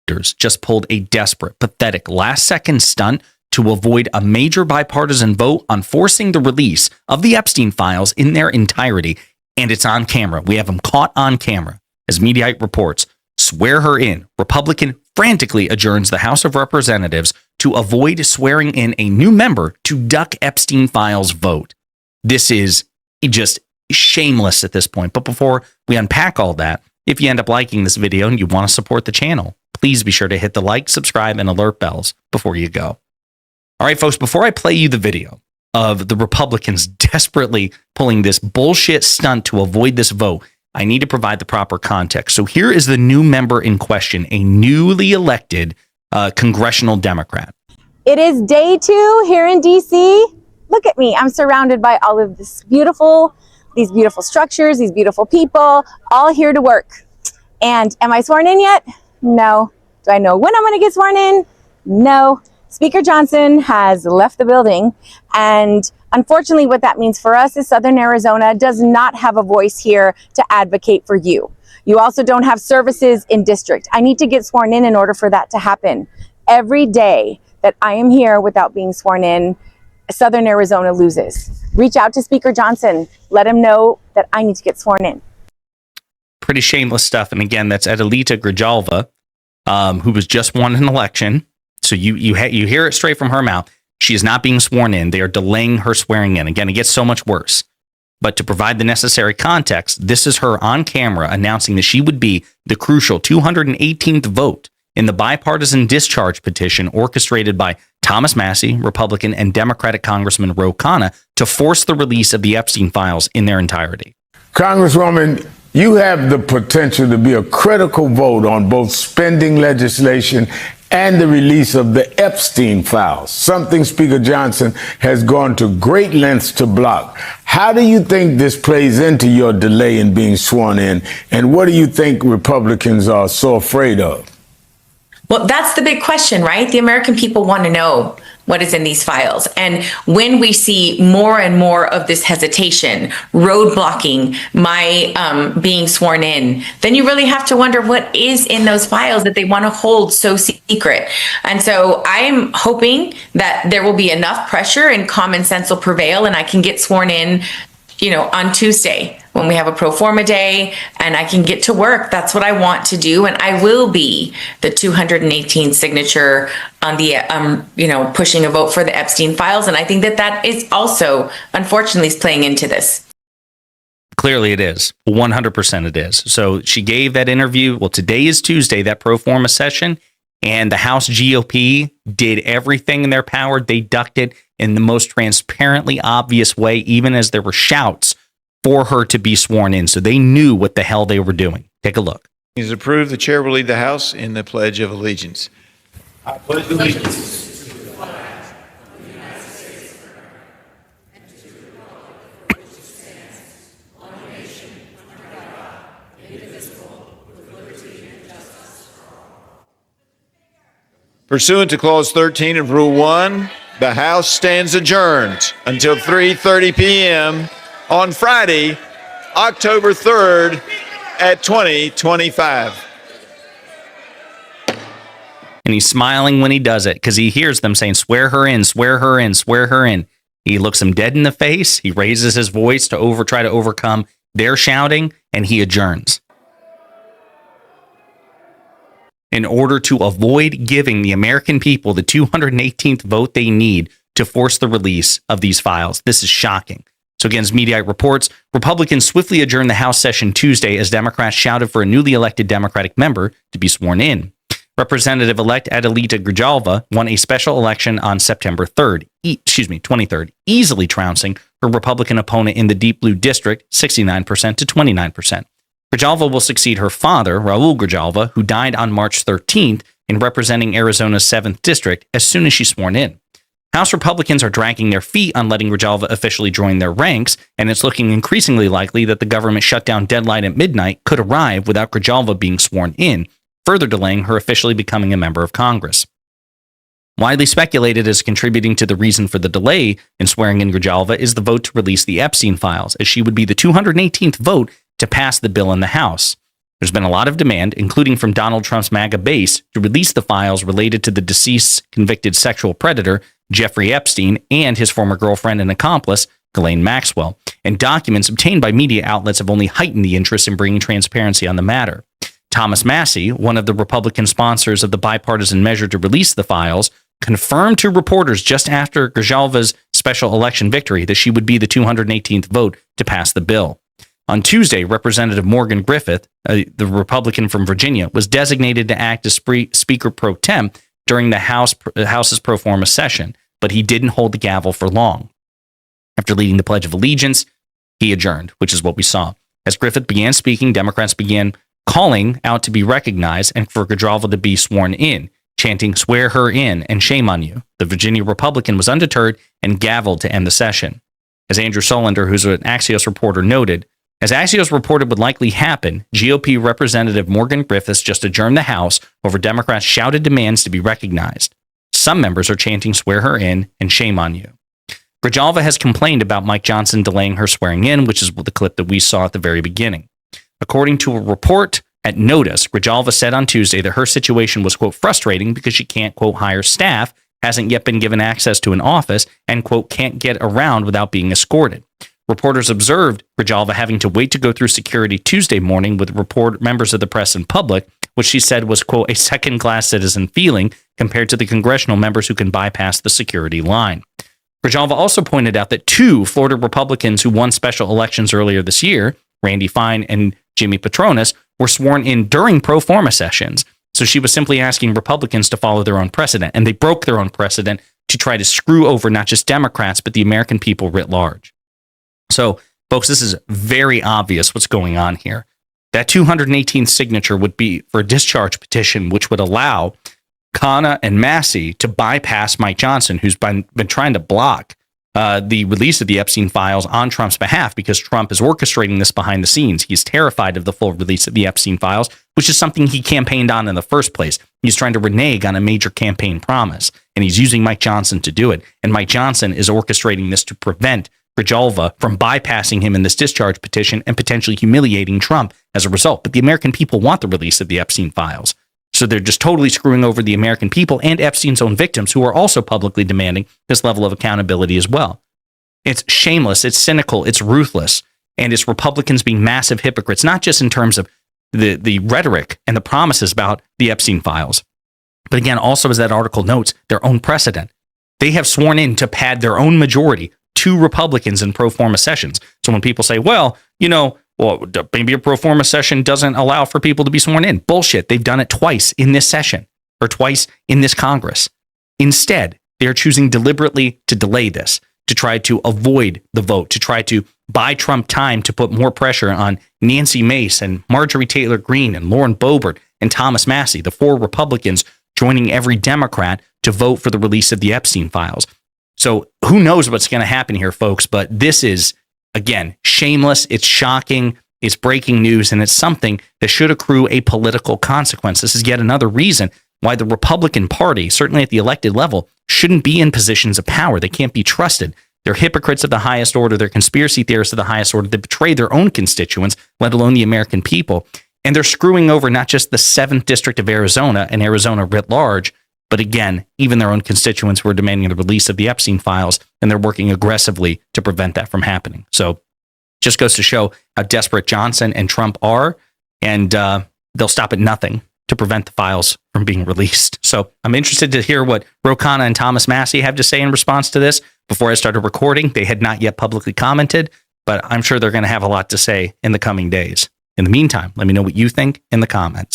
electors just pulled a desperate, pathetic, last-second stunt to avoid a major bipartisan vote on forcing the release of the Epstein files in their entirety. And it's on camera. We have them caught on camera. As Mediaite reports, swear her in. Republican frantically adjourns the House of Representatives to avoid swearing in a new member to duck Epstein files vote. This is just shameless at this point. But before we unpack all that, if you end up liking this video and you want to support the channel, please be sure to hit the like, subscribe, and alert bells before you go. All right, folks, before I play you the video of the Republicans desperately pulling this bullshit stunt to avoid this vote, I need to provide the proper context. So here is the new member in question, a newly elected congressional Democrat. It is day 2 here in DC. Look at me. I'm surrounded by all of these beautiful structures, these beautiful people, all here to work. And am I sworn in yet? No. Do I know when I'm going to get sworn in? No. Speaker Johnson has left the building, and unfortunately what that means for us is Southern Arizona does not have a voice here to advocate for you. You also don't have services in district. I need to get sworn in order for that to happen. Every day that I am here without being sworn in, Southern Arizona loses. Reach out to Speaker Johnson. Let him know that I need to get sworn in. Pretty shameless stuff. And again, that's Adelita Grijalva, who was just won an election. So you hear it straight from her mouth. She is not being sworn in. They are delaying her swearing in. Again, it gets so much worse. But to provide the necessary context, this is her on camera announcing that she would be the crucial 218th vote in the bipartisan discharge petition orchestrated by Thomas Massie, Republican, and Democratic Congressman Ro Khanna to force the release of the Epstein files in their entirety. Congresswoman, you have the potential to be a critical vote on both spending legislation and the release of the Epstein files, something Speaker Johnson has gone to great lengths to block. How do you think this plays into your delay in being sworn in, and what do you think Republicans are so afraid of? Well, that's the big question, right? The American people want to know what is in these files. And when we see more and more of this hesitation, roadblocking my being sworn in, then you really have to wonder what is in those files that they want to hold so secret. And so I'm hoping that there will be enough pressure and common sense will prevail and I can get sworn in, on Tuesday when we have a pro forma day and I can get to work. That's what I want to do. And I will be the 218th signature on the, pushing a vote for the Epstein files. And I think that is also, unfortunately, is playing into this. Clearly it is. 100% it is. So she gave that interview. Well, today is Tuesday, that pro forma session, and the House GOP did everything in their power. They ducked it in the most transparently obvious way, even as there were shouts for her to be sworn in. So they knew what the hell they were doing. Take a look. Is approved. The chair will lead the House in the Pledge of Allegiance. I pledge allegiance to the flag of the United States of America and to the republic for which it stands, one nation, under God, indivisible, with liberty and justice for all. Pursuant to Clause 13 of Rule 1, the House stands adjourned until 3:30 p.m. on Friday, October 3rd at 2025. And he's smiling when he does it because he hears them saying, swear her in, swear her in, swear her in. He looks them dead in the face. He raises his voice to try to overcome their shouting, and he adjourns. In order to avoid giving the American people the 218th vote they need to force the release of these files. This is shocking. So again, as Mediaite reports, Republicans swiftly adjourned the House session Tuesday as Democrats shouted for a newly elected Democratic member to be sworn in. Representative-elect Adelita Grijalva won a special election on September 23rd, easily trouncing her Republican opponent in the deep blue district, 69% to 29%. Grijalva will succeed her father, Raul Grijalva, who died on March 13th in representing Arizona's 7th district as soon as she's sworn in. House Republicans are dragging their feet on letting Grijalva officially join their ranks, and it's looking increasingly likely that the government shutdown deadline at midnight could arrive without Grijalva being sworn in, further delaying her officially becoming a member of Congress. Widely speculated as contributing to the reason for the delay in swearing in Grijalva is the vote to release the Epstein files, as she would be the 218th vote to pass the bill in the House. There's been a lot of demand, including from Donald Trump's MAGA base, to release the files related to the deceased convicted sexual predator, Jeffrey Epstein, and his former girlfriend and accomplice, Ghislaine Maxwell. And documents obtained by media outlets have only heightened the interest in bringing transparency on the matter. Thomas Massie, one of the Republican sponsors of the bipartisan measure to release the files, confirmed to reporters just after Grijalva's special election victory that she would be the 218th vote to pass the bill. On Tuesday, Representative Morgan Griffith, the Republican from Virginia, was designated to act as Speaker pro tem during the House's pro forma session, but he didn't hold the gavel for long. After leading the Pledge of Allegiance, he adjourned, which is what we saw. As Griffith began speaking, Democrats began calling out to be recognized and for Grijalva to be sworn in, chanting, "Swear her in," and "Shame on you." The Virginia Republican was undeterred and gavelled to end the session. As Andrew Solander, who's an Axios reporter, noted, as Axios reported would likely happen, GOP Representative Morgan Griffiths just adjourned the House over Democrats' shouted demands to be recognized. Some members are chanting, "Swear her in," and "Shame on you." Grijalva has complained about Mike Johnson delaying her swearing in, which is the clip that we saw at the very beginning. According to a report at Notice, Grijalva said on Tuesday that her situation was, quote, frustrating because she can't, quote, hire staff, hasn't yet been given access to an office, and, quote, can't get around without being escorted. Reporters observed Grijalva having to wait to go through security Tuesday morning with members of the press and public, which she said was, quote, a second-class citizen feeling compared to the congressional members who can bypass the security line. Grijalva also pointed out that two Florida Republicans who won special elections earlier this year, Randy Fine and Jimmy Patronis, were sworn in during pro forma sessions. So she was simply asking Republicans to follow their own precedent, and they broke their own precedent to try to screw over not just Democrats, but the American people writ large. So, folks, this is very obvious what's going on here. That 218th signature would be for a discharge petition, which would allow Khanna and Massie to bypass Mike Johnson, who's been trying to block the release of the Epstein files on Trump's behalf because Trump is orchestrating this behind the scenes. He's terrified of the full release of the Epstein files, which is something he campaigned on in the first place. He's trying to renege on a major campaign promise, and he's using Mike Johnson to do it. And Mike Johnson is orchestrating this to prevent Grijalva from bypassing him in this discharge petition and potentially humiliating Trump as a result. But the American people want the release of the Epstein files. So they're just totally screwing over the American people and Epstein's own victims, who are also publicly demanding this level of accountability as well. It's shameless, it's cynical, it's ruthless, and it's Republicans being massive hypocrites, not just in terms of the rhetoric and the promises about the Epstein files, but again, also as that article notes, their own precedent. They have sworn in to pad their own majority, 2 Republicans in pro forma sessions. So when people say, well, maybe a pro forma session doesn't allow for people to be sworn in. Bullshit. They've done it twice in this session or twice in this Congress. Instead, they're choosing deliberately to delay this, to try to avoid the vote, to try to buy Trump time to put more pressure on Nancy Mace and Marjorie Taylor Greene and Lauren Boebert and Thomas Massie, the 4 Republicans joining every Democrat to vote for the release of the Epstein files. So who knows what's going to happen here, folks, but this is, again, shameless, it's shocking, it's breaking news, and it's something that should accrue a political consequence. This is yet another reason why the Republican Party, certainly at the elected level, shouldn't be in positions of power. They can't be trusted. They're hypocrites of the highest order. They're conspiracy theorists of the highest order. They betray their own constituents, let alone the American people. And they're screwing over not just the 7th District of Arizona and Arizona writ large, but again, even their own constituents who are demanding the release of the Epstein files, and they're working aggressively to prevent that from happening. So just goes to show how desperate Johnson and Trump are, and they'll stop at nothing to prevent the files from being released. So I'm interested to hear what Ro Khanna and Thomas Massie have to say in response to this. Before I started recording, they had not yet publicly commented, but I'm sure they're going to have a lot to say in the coming days. In the meantime, let me know what you think in the comments.